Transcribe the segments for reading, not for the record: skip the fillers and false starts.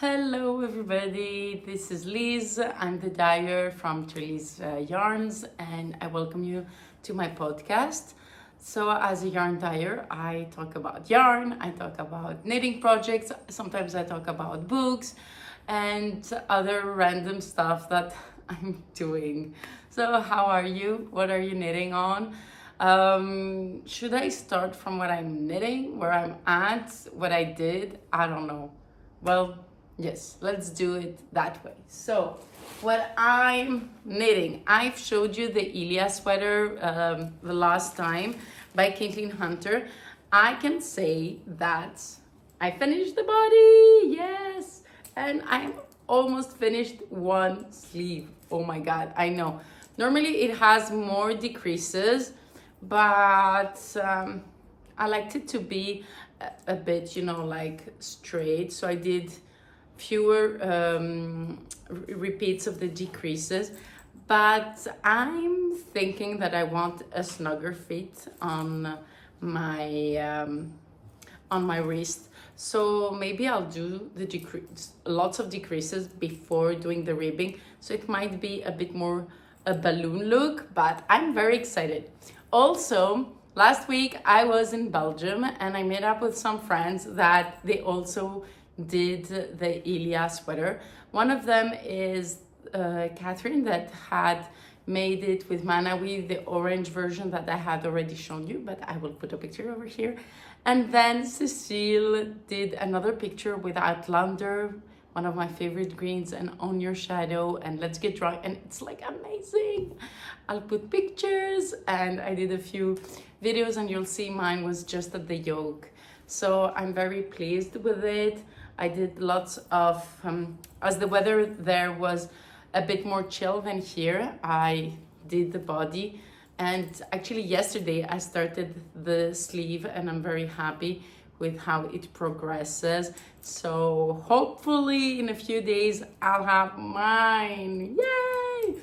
Hello everybody, this is Liz. I'm the dyer from Trellis Yarns and I welcome you to my podcast. So as a yarn dyer, I talk about yarn, I talk about knitting projects, sometimes I talk about books and other random stuff that I'm doing. So how are you? What are you knitting on? Should I start from what I'm knitting, where I'm at, what I did? I don't know. Well, yes, let's do it that way. So, what I'm knitting, I've showed you the Ilia sweater the last time by Caitlin Hunter. I can say that I finished the body, yes, and I'm almost finished one sleeve. Oh my God, I know. Normally it has more decreases, but I liked it to be a bit, like straight. So I did fewer repeats of the decreases, but I'm thinking that I want a snugger fit on my wrist. So maybe I'll do the lots of decreases before doing the ribbing. So it might be a bit more a balloon look, but I'm very excited. Also, last week I was in Belgium and I met up with some friends that they also did the Ilia sweater. One of them is Catherine that had made it with Manawi, the orange version that I had already shown you, but I will put a picture over here. And then Cecile did another picture with Outlander, one of my favorite greens, and On Your Shadow, and Let's Get Drunk, and it's like amazing. I'll put pictures, and I did a few videos, and you'll see mine was just at the yoke. So I'm very pleased with it. I did lots of, as the weather there was a bit more chill than here, I did the body. And actually yesterday I started the sleeve and I'm very happy with how it progresses. So hopefully in a few days I'll have mine. Yay!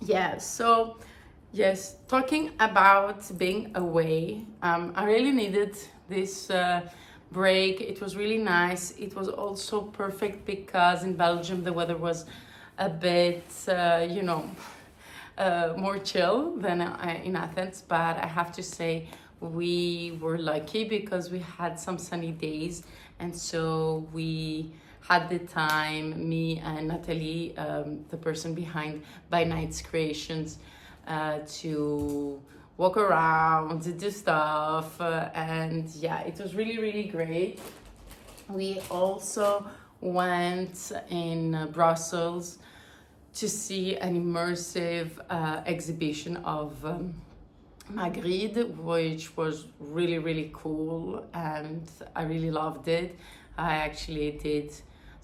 Yeah, so yes, talking about being away, I really needed this break. It was really nice. It was also perfect because in Belgium the weather was a bit, more chill than in Athens, but I have to say we were lucky because we had some sunny days, and so we had the time, me and Natalie, the person behind ByNightCreations, to walk around, to do stuff, and yeah, it was really, really great. We also went in Brussels to see an immersive exhibition of Magritte, which was really, really cool, and I really loved it. I actually did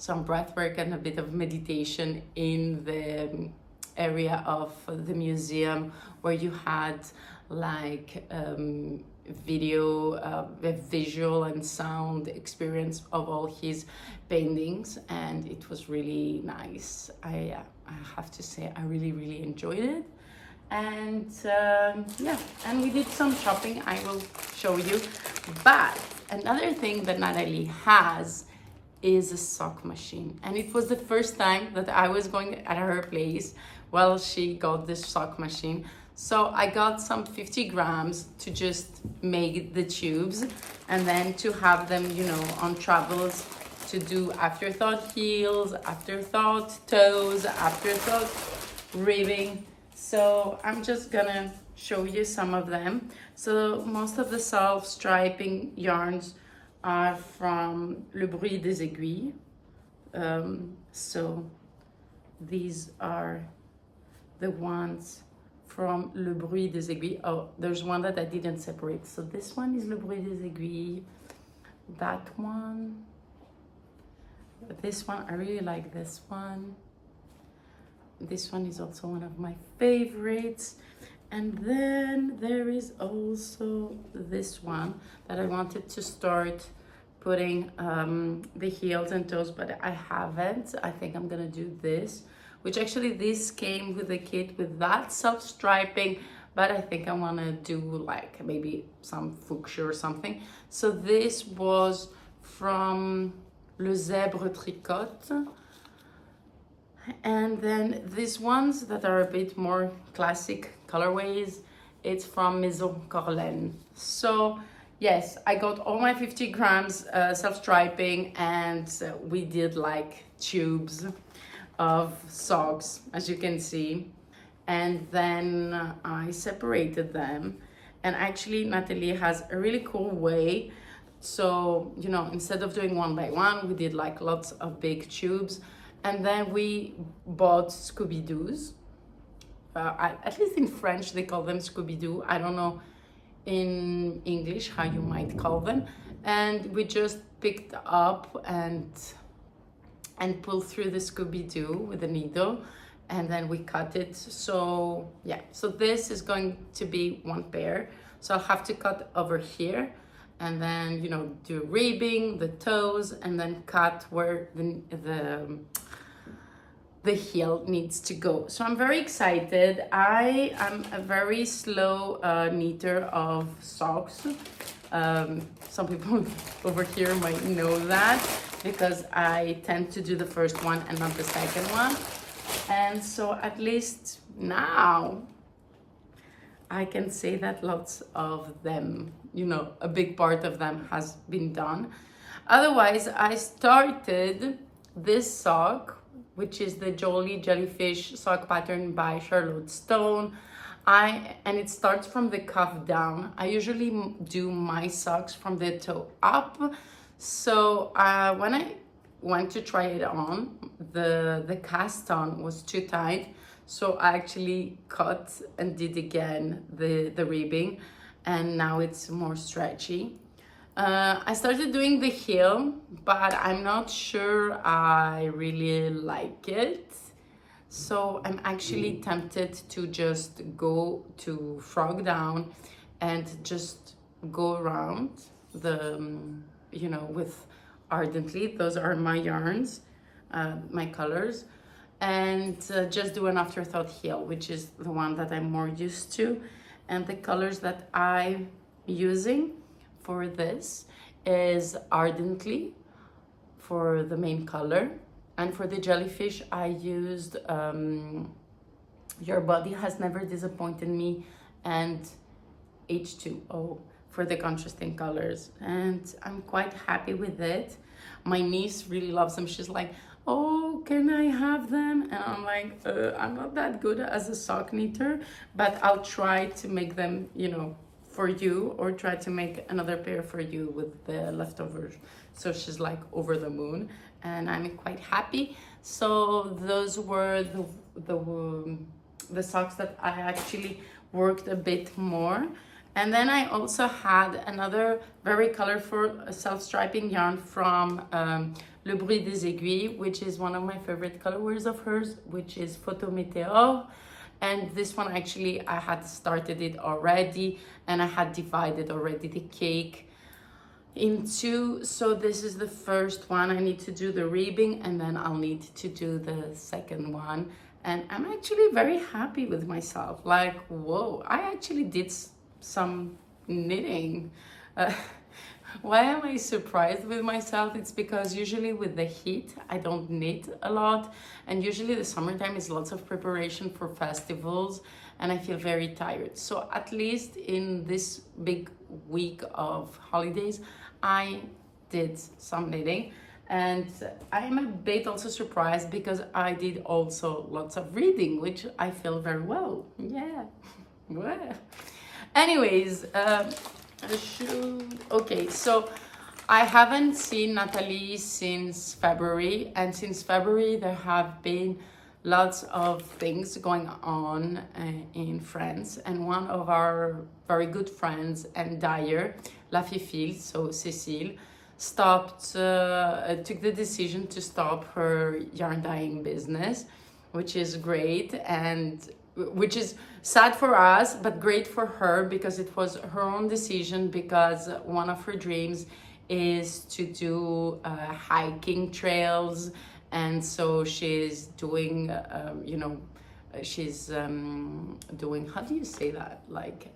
some breath work and a bit of meditation in the area of the museum where you had like visual and sound experience of all his paintings, and it was really nice. I have to say I really, really enjoyed it. And yeah, and we did some shopping, I will show you. But another thing that Natalie has is a sock machine, and it was the first time that I was going at her place while she got this sock machine. So I got some 50 grams to just make the tubes and then to have them, on travels, to do afterthought heels, afterthought toes, afterthought ribbing. So I'm just gonna show you some of them. So most of the self-striping yarns are from Le Bruit des Aiguilles. So these are the ones from Le Bruit des Aiguilles. Oh, there's one that I didn't separate. So this one is Le Bruit des Aiguilles. That one This one, I really like this one. This one is also one of my favorites. And then there is also this one that I wanted to start putting the heels and toes, but I haven't. I think I'm gonna do this, which actually this came with the kit with that self-striping, but I think I wanna do like maybe some fuchsia or something. So this was from Le Zebre Tricote. And then these ones that are a bit more classic colorways, it's from Maison Corlene. So yes, I got all my 50 grams self-striping, and we did like tubes of socks, as you can see. And then I separated them. And actually Natalie has a really cool way. So, you know, instead of doing one by one, we did like lots of big tubes. And then we bought Scooby-Doos. At least in French, they call them Scooby-Doo. I don't know in English how you might call them. And we just picked up and pulled through the Scooby-Doo with a needle. And then we cut it. So yeah, so this is going to be one pair. So I'll have to cut over here, and then, you know, do ribbing, the toes, and then cut where the heel needs to go. So I'm very excited. I am a very slow knitter of socks. Some people over here might know that, because I tend to do the first one and not the second one. And so at least now I can say that lots of them, you know, a big part of them has been done. Otherwise, I started this sock, which is the Jolly Jellyfish sock pattern by Charlotte Stone. And it starts from the cuff down. I usually do my socks from the toe up. So when I went to try it on, the cast on was too tight. So I actually cut and did again the ribbing, and now it's more stretchy. I started doing the heel, but I'm not sure I really like it. So I'm actually tempted to just go to frog down and just go around the, you know, with Ardently. Those are my yarns, my colors. And just do an afterthought heel, which is the one that I'm more used to. And the colors that I'm using for this is Ardently for the main color. And for the jellyfish, I used Your Body Has Never Disappointed Me and H2O for the contrasting colors. And I'm quite happy with it. My niece really loves them. She's like, oh, can I have them? And I'm like, I'm not that good as a sock knitter, but I'll try to make them, you know, for you, or try to make another pair for you with the leftovers. So she's like over the moon, and I'm quite happy. So those were the socks that I actually worked a bit more. And then I also had another very colorful self-striping yarn from Le Bruit des Aiguilles, which is one of my favorite colorways of hers, which is Photo Meteor. And this one, actually, I had started it already, and I had divided already the cake in two. So this is the first one. I need to do the ribbing, and then I'll need to do the second one. And I'm actually very happy with myself. Like, whoa, I actually did some knitting. Why am I surprised with myself? It's because usually with the heat, I don't knit a lot. And usually the summertime is lots of preparation for festivals, and I feel very tired. So at least in this big week of holidays, I did some knitting. And I'm a bit also surprised because I did also lots of reading, which I feel very well. Yeah. Well. Anyways, okay, so I haven't seen Natalie since February, and since February there have been lots of things going on in France, and one of our very good friends and dyer, La Fifille, so Cécile, took the decision to stop her yarn dyeing business, which is great, and which is sad for us but great for her, because it was her own decision, because one of her dreams is to do hiking trails, and so she's doing she's doing, how do you say that, like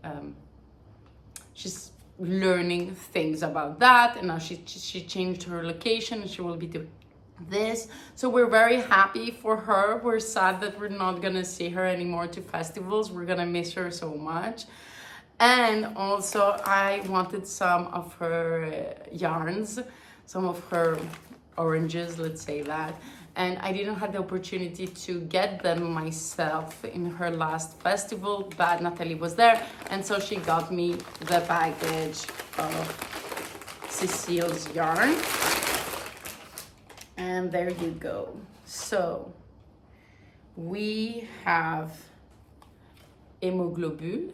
she's learning things about that, and now she changed her location and she will be doing this. So we're very happy for her. We're sad that we're not gonna see her anymore to festivals. We're gonna miss her so much. And also I wanted some of her yarns, some of her oranges, let's say that, and I didn't have the opportunity to get them myself in her last festival, but Natalie was there, and so she got me the package of Cecile's yarn. And there you go. So we have Hemoglobule,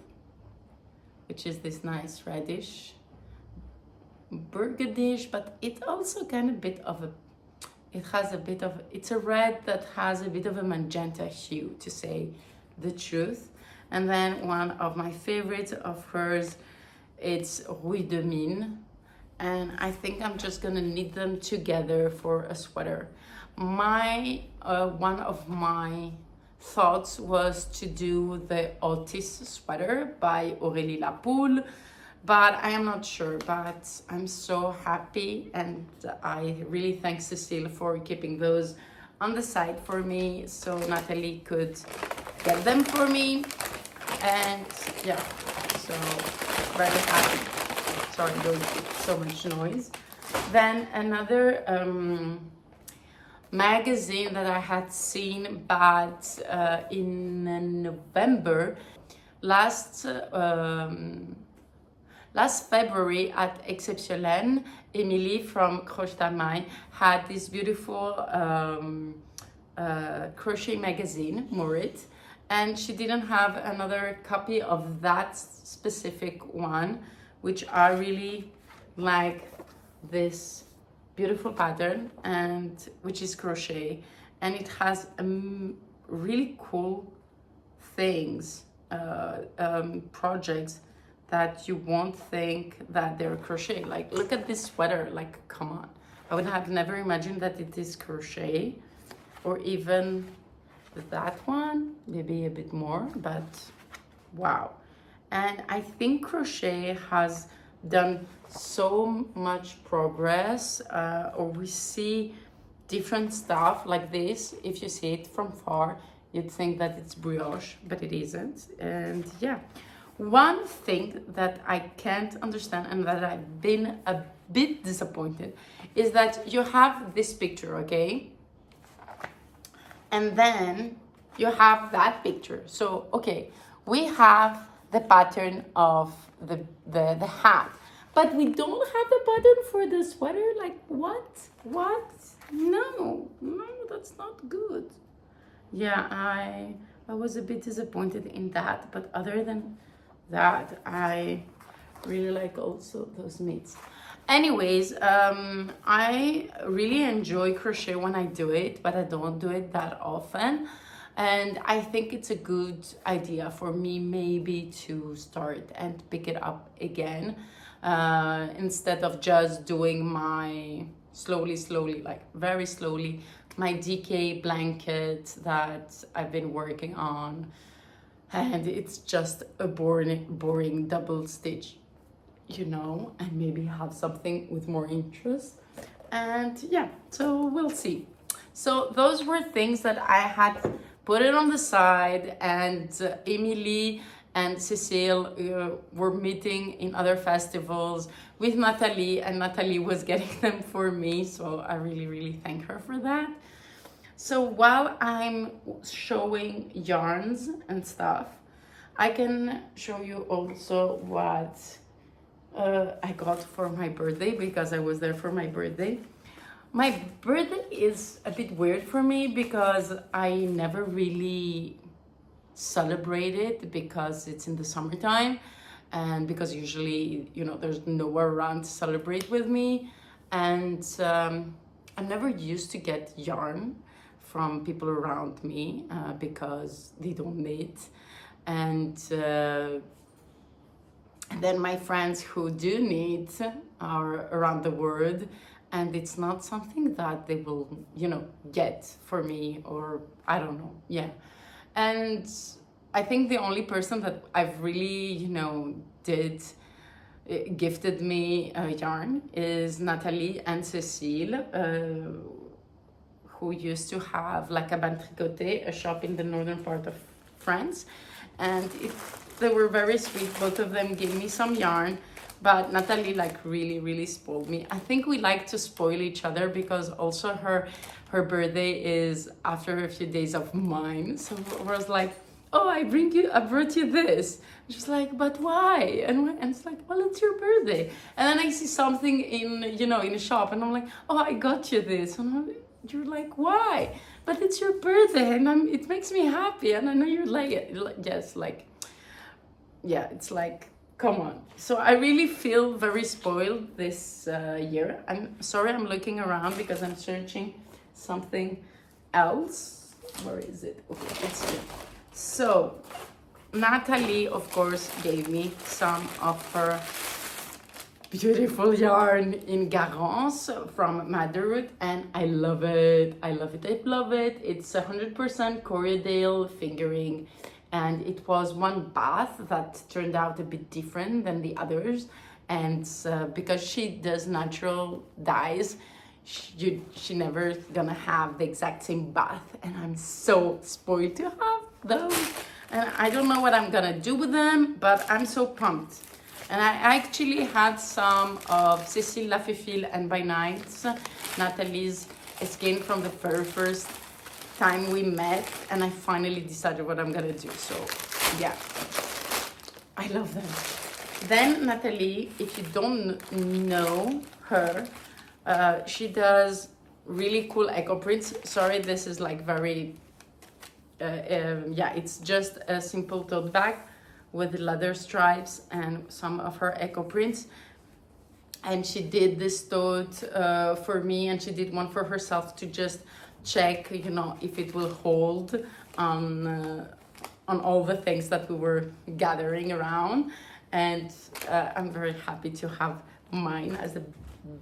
which is this nice reddish burgundish, but it's also kind of a bit of a, it's a red that has a bit of a magenta hue, to say the truth. And then one of my favorites of hers, it's Rue de Mine, and I think I'm just gonna knit them together for a sweater. One of my thoughts was to do the Otis sweater by Aurélie Lapoule, but I am not sure. But I'm so happy, and I really thank Cecile for keeping those on the side for me, so Natalie could get them for me. And yeah, so very happy. Sorry, there's so much noise. Then another magazine that I had seen, but in November, last February at Exceptionnel, Emily from Crochet had this beautiful crochet magazine, Morit, and she didn't have another copy of that specific one, which I really like this beautiful pattern, and which is crochet, and it has really cool things, projects that you won't think that they're crochet. Like, look at this sweater, like, come on. I would have never imagined that it is crochet, or even that one, maybe a bit more, but wow. And I think crochet has done so much progress, or we see different stuff like this. If you see it from far, you'd think that it's brioche, but it isn't. And yeah, one thing that I can't understand, and that I've been a bit disappointed, is that you have this picture, okay? And then you have that picture. So, okay, we have the pattern of the hat, but we don't have the pattern for the sweater. Like, what? No, that's not good. Yeah, I was a bit disappointed in that, but other than that, I really like also those knits. Anyways, I really enjoy crochet when I do it, but I don't do it that often. And I think it's a good idea for me maybe to start and pick it up again, instead of just doing my slowly, like very slowly, my DK blanket that I've been working on. And it's just a boring double stitch, you know, and maybe have something with more interest. And yeah, so we'll see. So those were things that I had put it on the side, and Emily and Cecile were meeting in other festivals with Natalie, and Natalie was getting them for me, so I really thank her for that. So while I'm showing yarns and stuff, I can show you also what I got for my birthday, because I was there for my birthday. My birthday is a bit weird for me because I never really celebrate it, because it's in the summertime, and because usually, you know, there's nowhere around to celebrate with me. And I'm never used to get yarn from people around me because they don't knit. And then my friends who do knit are around the world, and it's not something that they will, you know, get for me, or I don't know, yeah. And I think the only person that I've really, you know, gifted me yarn is Natalie and Cecile, who used to have like a tricote, a shop in the northern part of France. And they were very sweet. Both of them gave me some yarn, but Natalie like really spoiled me. I think we like to spoil each other because also her birthday is after a few days of mine. So I was like, oh, I brought you this. She's like, but why? And it's like, well, it's your birthday. And then I see something in, you know, in a shop, and I'm like, oh, I got you this. And you're like, why? But it's your birthday, and it makes me happy. And I know you're like, yes, like, yeah, it's like, come on. So I really feel very spoiled this year. I'm sorry, I'm looking around because I'm searching something else. Where is it? Okay, it's here. So Natalie, of course, gave me some of her beautiful yarn in Garance from Motherhood, and I love it. I love it. I love it. It's 100% Corriedale fingering, and it was one bath that turned out a bit different than the others. And because she does natural dyes, she never gonna have the exact same bath, and I'm so spoiled to have those. And I don't know what I'm gonna do with them, but I'm so pumped. And I actually had some of Cécile Laféfile and By Night, Natalie's skein from the very first time we met, and I finally decided what I'm gonna do. So yeah, I love them. Then Natalie, if you don't know her, she does really cool echo prints. Sorry, this is like very, yeah, it's just a simple tote bag with leather stripes and some of her echo prints. And she did this tote for me, and she did one for herself to just check, you know, if it will hold on all the things that we were gathering around. And I'm very happy to have mine as a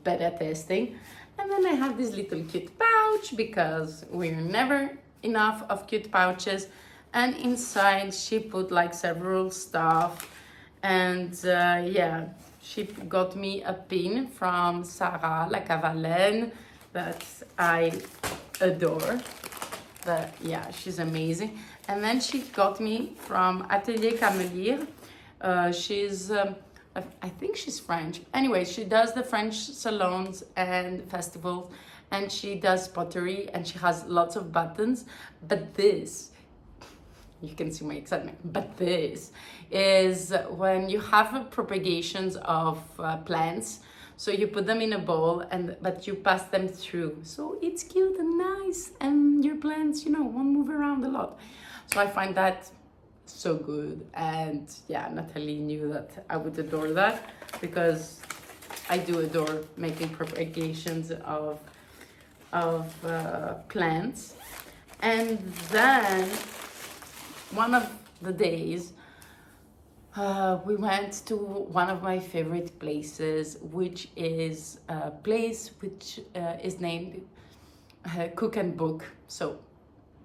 beta testing. And then I have this little cute pouch because we're never enough of cute pouches. And inside she put like several stuff. And yeah, she got me a pin from Sarah, la Cavalenne, that I adore. But yeah, she's amazing. And then she got me from Atelier Camelir. She's, I think she's French. Anyway, she does the French salons and festivals, and she does pottery, and she has lots of buttons. But this, you can see my excitement, but this is when you have propagations of plants. So you put them in a bowl, but you pass them through. So it's cute and nice, and your plants, you know, won't move around a lot. So I find that so good. And yeah, Natalie knew that I would adore that, because I do adore making propagations of plants. And then one of the days, we went to one of my favorite places, which is a place which is named Cook and Book. So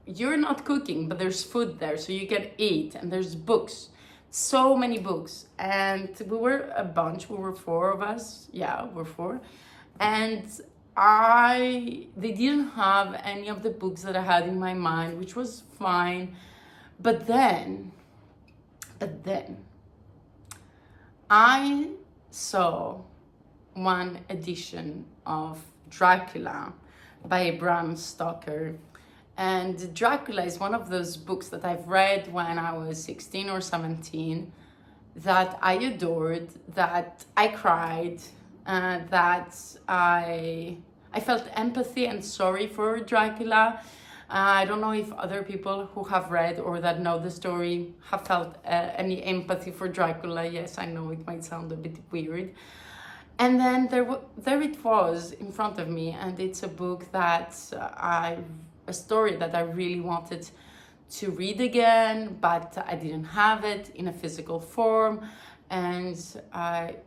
you're not cooking, but there's food there, so you can eat, and there's books, so many books. And we were a bunch, we were 4 of us, yeah, we're 4. And they didn't have any of the books that I had in my mind, which was fine. But then I saw one edition of Dracula by Bram Stoker. And Dracula is one of those books that I've read when I was 16 or 17, that I adored, that I cried, that I felt empathy and sorry for Dracula. I don't know if other people who have read or that know the story have felt any empathy for Dracula. Yes, I know it might sound a bit weird. And then there it was in front of me, and it's a book that a story that I really wanted to read again, but I didn't have it in a physical form, and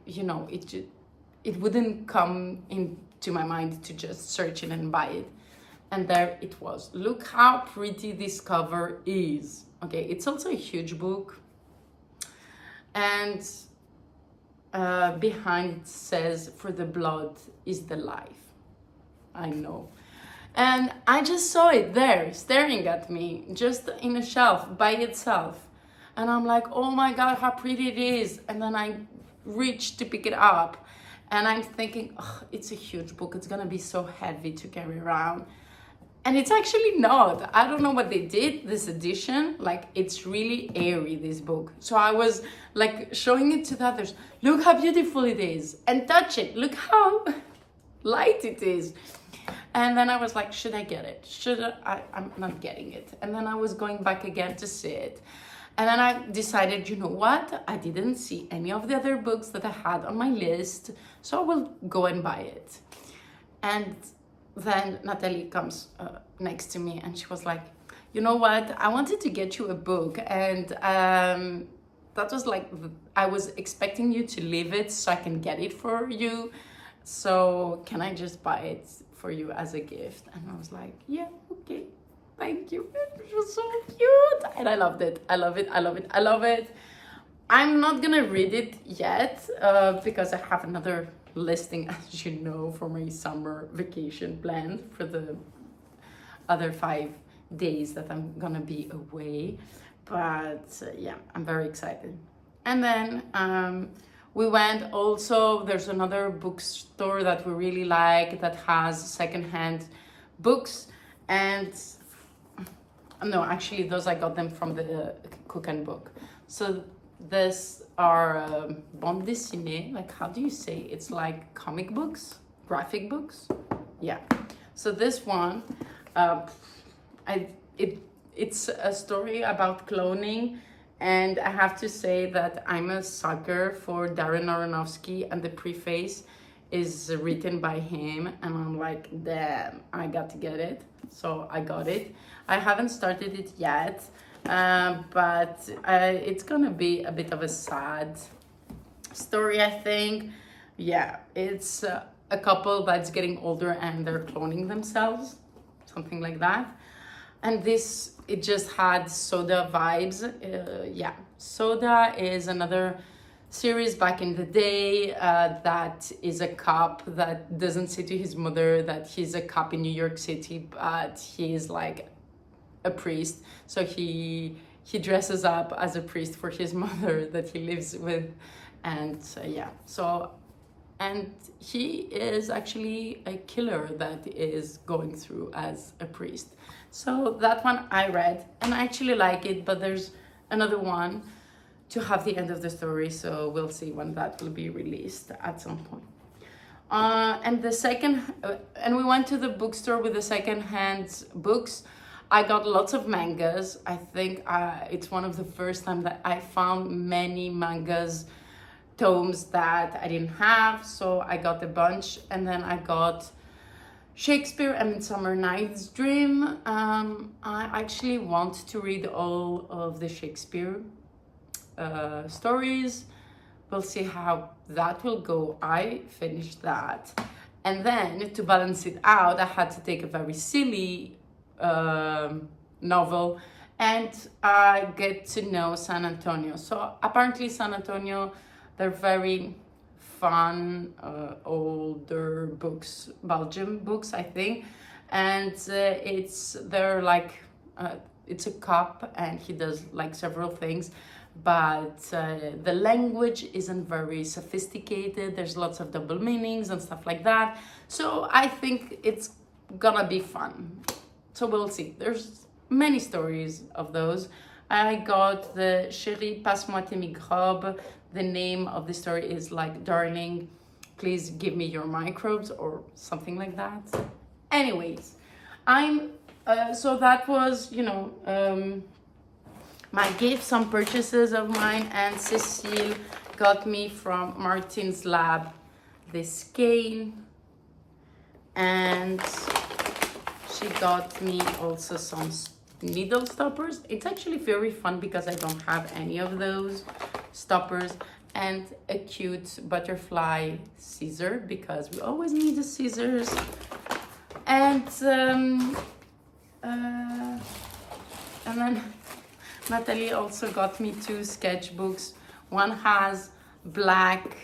you know, it wouldn't come into my mind to just search it and buy it. And there it was. Look how pretty this cover is. Okay, it's also a huge book, and behind it says, "For the blood is the life." I know. And I just saw it there staring at me, just in a shelf by itself. And I'm like, oh my God, how pretty it is. And then I reached to pick it up, and I'm thinking, oh, it's a huge book. It's gonna be so heavy to carry around. And it's actually not. I don't know what they did, this edition. Like, it's really airy, this book. So I was like showing it to the others. Look how beautiful it is. And touch it. Look how light it is. And then I was like, should I get it? I'm not getting it. And then I was going back again to see it. And then I decided, you know what? I didn't see any of the other books that I had on my list. So I will go and buy it. And then Natalie comes next to me, and she was like, you know what, I wanted to get you a book, and that was like, I was expecting you to leave it so I can get it for you, so can I just buy it for you as a gift? And I was like, yeah, okay, thank you. It was so cute, and I loved it. I love it. I love it. I love it. I'm not gonna read it yet because I have another listing, as you know, for my summer vacation planned for the other 5 days that I'm gonna be away. But yeah, I'm very excited. And then we went also, there's another bookstore that we really like that has secondhand books, and no, actually those I got them from the Cook and Book. So this are bande dessinée, like, how do you say? It's like comic books, graphic books. Yeah. So this one, it's a story about cloning, and I have to say that I'm a sucker for Darren Aronofsky, and the preface is written by him, and I'm like, damn, I got to get it. So I got it. I haven't started it yet. But it's gonna be a bit of a sad story, I think. Yeah, it's a couple that's getting older and they're cloning themselves, something like that. And this, it just had Soda vibes. Yeah, Soda is another series back in the day that is a cop that doesn't say to his mother that he's a cop in New York City, but he's like a priest, so he dresses up as a priest for his mother that he lives with, and yeah, so, and he is actually a killer that is going through as a priest. So that one I read, and I actually like it, but there's another one to have the end of the story, so we'll see when that will be released at some point. And the second, and we went to the bookstore with the second-hand books. I got lots of mangas. I think it's one of the first time that I found many mangas tomes that I didn't have, so I got a bunch. And then I got Shakespeare and Midsummer Night's Dream. I actually want to read all of the Shakespeare stories. We'll see how that will go. I finished that, and then to balance it out, I had to take a very silly novel, and I get to know San Antonio. So apparently San Antonio, they're very fun, older books, Belgium books, I think, and they're like, it's a cop, and he does like several things, but the language isn't very sophisticated. There's lots of double meanings and stuff like that, so I think it's gonna be fun. So we'll see. There's many stories of those. I got the Chérie, passe-moi tes microbes. The name of the story is like, darling, please give me your microbes, or something like that. Anyways, so that was, you know, my gift, some purchases of mine, and Cecile got me from Martin's Lab this cane, and she got me also some needle stoppers. It's actually very fun because I don't have any of those stoppers, and a cute butterfly scissor because we always need the scissors. And then Natalie also got me 2 sketchbooks. One has black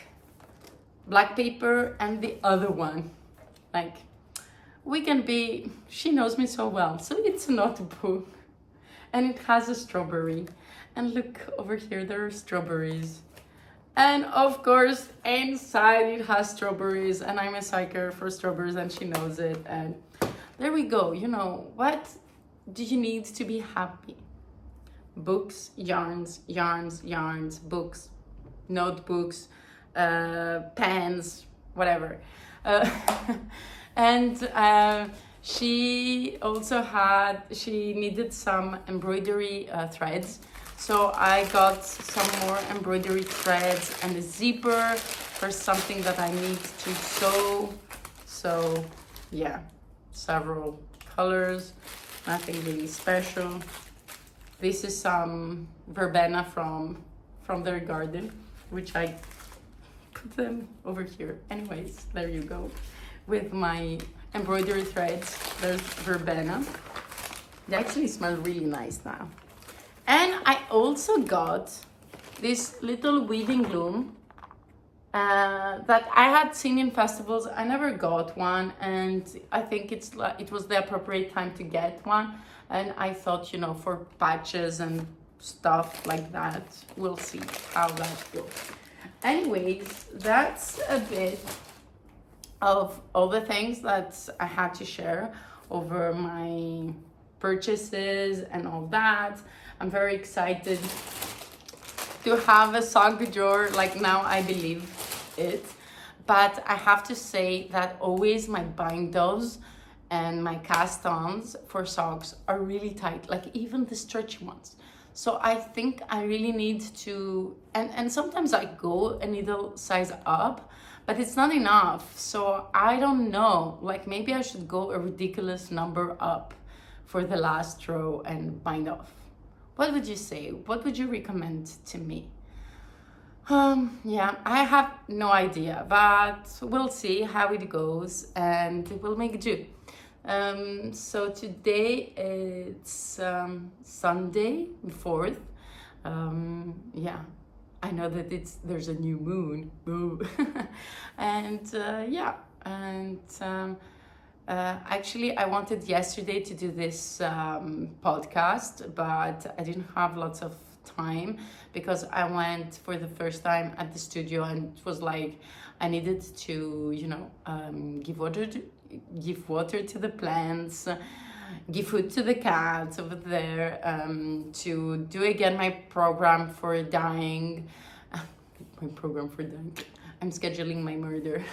paper, and the other one, like, she knows me so well, so it's a notebook, and it has a strawberry, and look over here, there are strawberries, and of course inside it has strawberries, and I'm a sucker for strawberries, and she knows it. And there we go. You know, what do you need to be happy? Books, yarns, books, notebooks, pens, whatever. And she needed some embroidery threads, so I got some more embroidery threads and a zipper for something that I need to sew. So yeah, several colors, nothing really special. This is some verbena from their garden, which I put them over here. Anyways, there you go. With my embroidery threads, there's verbena. They actually smell really nice now. And I also got this little weaving loom that I had seen in festivals. I never got one, and I think it was the appropriate time to get one. And I thought, you know, for patches and stuff like that, we'll see how that goes. Anyways, that's a bit of all the things that I had to share over my purchases and all that. I'm very excited to have a sock drawer, like now I believe it. But I have to say that always my bindles and my cast-ons for socks are really tight, like even the stretchy ones. So I think I really need to, and sometimes I go a needle size up, but it's not enough. So I don't know, like maybe I should go a ridiculous number up for the last row and bind off. What would you say? What would you recommend to me? Yeah, I have no idea, but we'll see how it goes and we'll make do. So today it's Sunday 4th. Yeah, I know that there's a new moon. Boo. And yeah, and actually I wanted yesterday to do this podcast, but I didn't have lots of time because I went for the first time at the studio, and it was like I needed to, you know, give water to the plants, give food to the cats over there, to do again my program for dyeing. My program for dyeing. I'm scheduling my murder.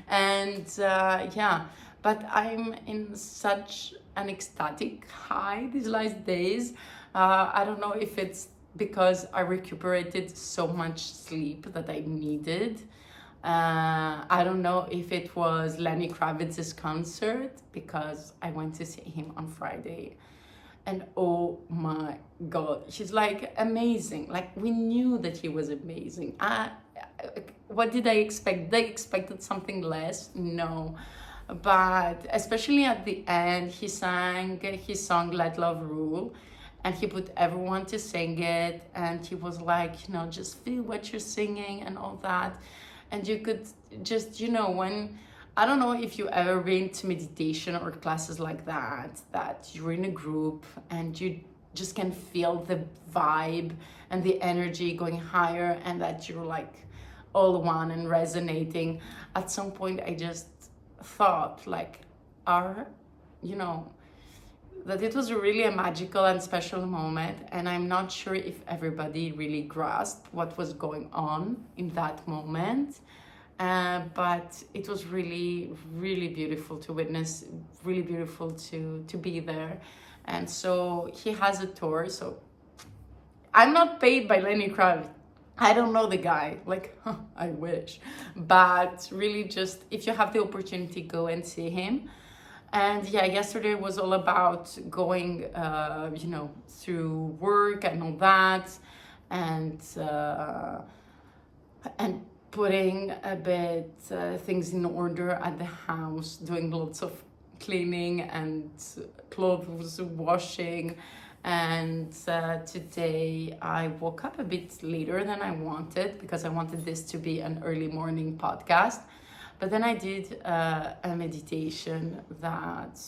And yeah, but I'm in such an ecstatic high these last days. I don't know if it's because I recuperated so much sleep that I needed. I don't know if it was Lenny Kravitz's concert, because I went to see him on Friday, and oh my god, he's like amazing. Like, we knew that he was amazing. What did I expect? They expected something less? No. But especially at the end, he sang his song Let Love Rule, and he put everyone to sing it, and he was like, you know, just feel what you're singing and all that. And you could just, you know, when, I don't know if you ever been to meditation or classes like that you're in a group and you just can feel the vibe and the energy going higher, and that you're like all one and resonating. At some point I just thought, like, you know, that it was really a magical and special moment, and I'm not sure if everybody really grasped what was going on in that moment, but it was really, really beautiful to witness, really beautiful to be there. And so he has a tour, so I'm not paid by Lenny Kravitz, I don't know the guy, like, I wish. But really just, if you have the opportunity, go and see him. And yeah, yesterday was all about going, through work and all that. And putting a bit things in order at the house, doing lots of cleaning and clothes washing. And today I woke up a bit later than I wanted because I wanted this to be an early morning podcast. But then I did a meditation that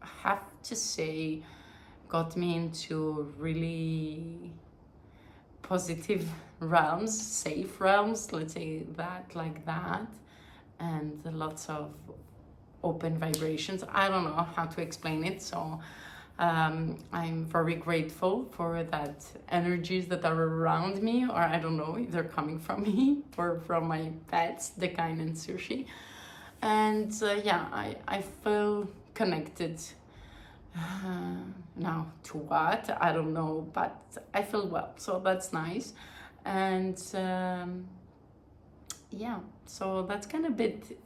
I have to say got me into really positive realms, safe realms, let's say that, like that, and lots of open vibrations. I don't know how to explain it, so I'm very grateful for that energies that are around me, or I don't know if they're coming from me or from my pets, Decine and Sushi. And I feel connected now to what, I don't know, but I feel well, so that's nice. And so that's kind of it.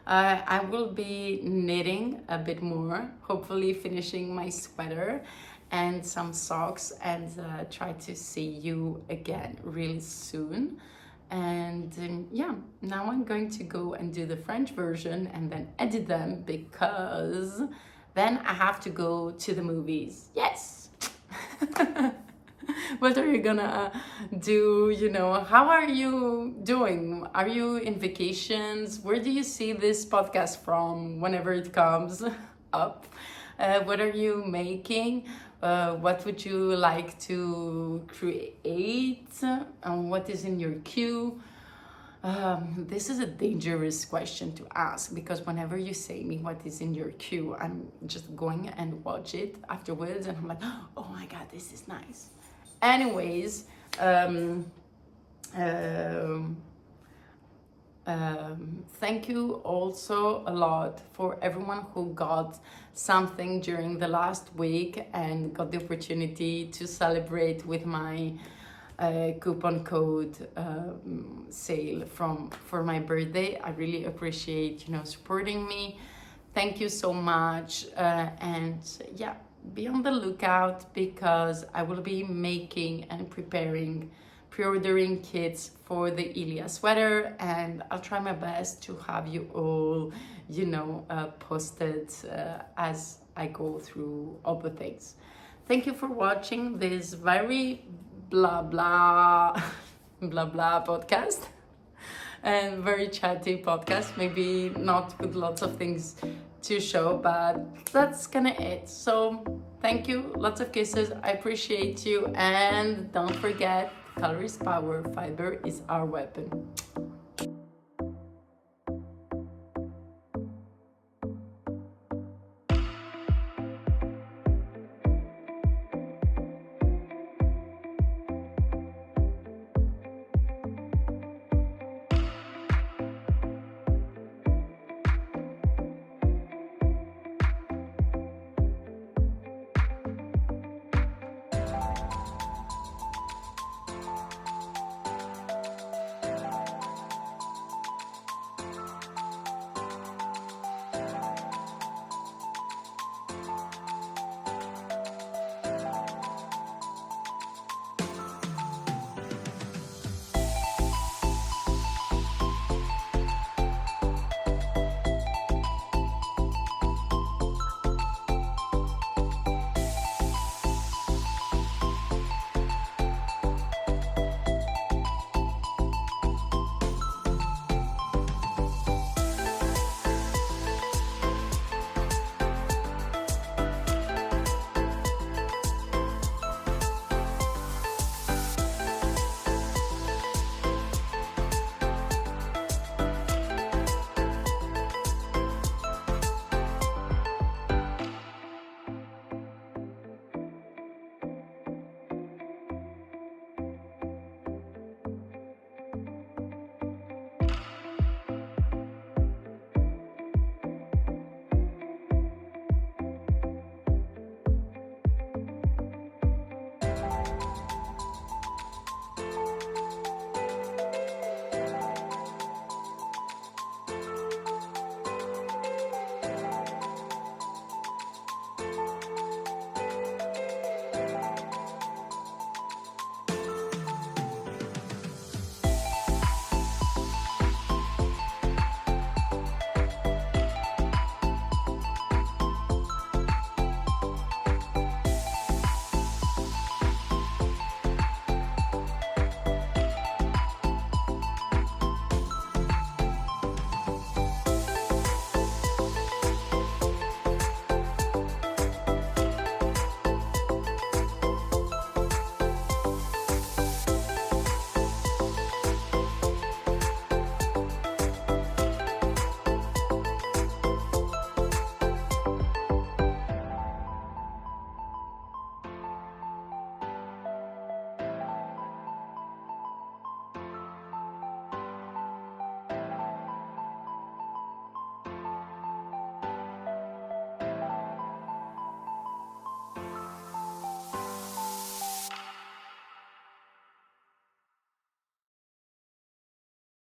I will be knitting a bit more, hopefully finishing my sweater and some socks, and try to see you again really soon. And now I'm going to go and do the French version and then edit them, because then I have to go to the movies. Yes! What are you gonna do? How are you doing? Are you in vacations? Where do you see this podcast from whenever it comes up? What are you making? What would you like to create? What is in your queue? This is a dangerous question to ask, because whenever you say me what is in your queue, I'm just going and watch it afterwards and I'm like, oh my god, this is nice. Anyways, thank you also a lot for everyone who got something during the last week and got the opportunity to celebrate with my coupon code sale for my birthday. I really appreciate supporting me. Thank you so much. Be on the lookout, because I will be making and pre-ordering kits for the Ilia sweater, and I'll try my best to have you all posted as I go through all the things. Thank you for watching this very blah blah blah blah podcast, and very chatty podcast, maybe not with lots of things to show, but that's kind of it. So thank you, lots of kisses, I appreciate you, and don't forget, color is power, fiber is our weapon.